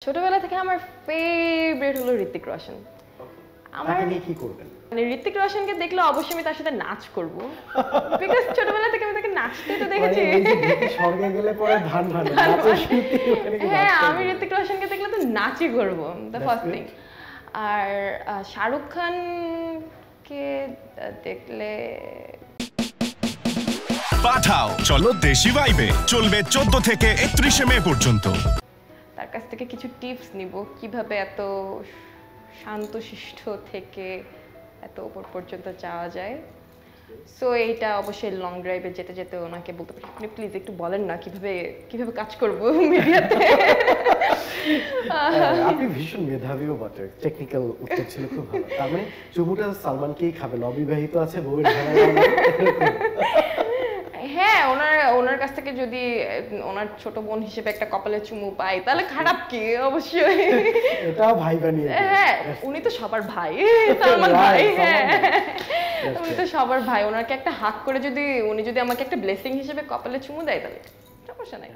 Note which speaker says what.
Speaker 1: ছোটবেলা থেকে আমার ফেভারিট হলো ঋত্বিক রোশন।
Speaker 2: আমার নিয়ে কি করবেন?
Speaker 1: মানে ঋত্বিক রোশনকে দেখলে অবশ্যই আমি তার সাথে নাচ করব। বিকজ ছোটবেলা থেকে আমি তাকে নাচতে তো দেখেছি।
Speaker 2: স্বর্গে গেলে পরে ধান ভালো নাচে শিখতে ওখানে কি?
Speaker 1: হ্যাঁ, আমি ঋত্বিক রোশনকে দেখলে তো নাচই করব, দ্য ফার্স্ট থিং। আর শাহরুখ খানকে দেখলে
Speaker 3: পাঠাও চলো দেশি ভাইবে চলবে 14 থেকে 31 মে পর্যন্ত।
Speaker 1: তার কাছ থেকে কিছু টিপস নিব কিভাবে এত শান্তশিষ্ট থেকে এত উপর পর্যন্ত যাওয়া যায়। সো এইটা অবশ্যই লং ড্রাইভে যেতে যেতে ওনাকে বলতে পারি, আপনি প্লিজ একটু বলেন না কিভাবে কাজ করব মিডিয়াতে।
Speaker 2: আপনি ভীষণ মেধাবীও বটে, টেকনিক্যাল উত্তর ছিল খুব ভালো। তার মানে চুমুটা সালমানকেই খাবেন, অবিবাহিত আছে, বউয়ের ঝামেলা।
Speaker 1: হ্যাঁ, ওনার কাছ থেকে যদি ওনার ছোট বোন হিসেবে একটা কপালে চুমু পাই তাহলে খারাপ কি? অবশ্যই
Speaker 2: এটাও ভাই বানিয়ে।
Speaker 1: হ্যাঁ, উনি তো সবার ভাই, সালমান ভাই। হ্যাঁ, উনি তো সবার ভাই। ওনাকে একটা হাক করে উনি যদি আমাকে একটা ব্লেসিং হিসেবে কপালে চুমু দেয় তাহলে সমস্যা নাই।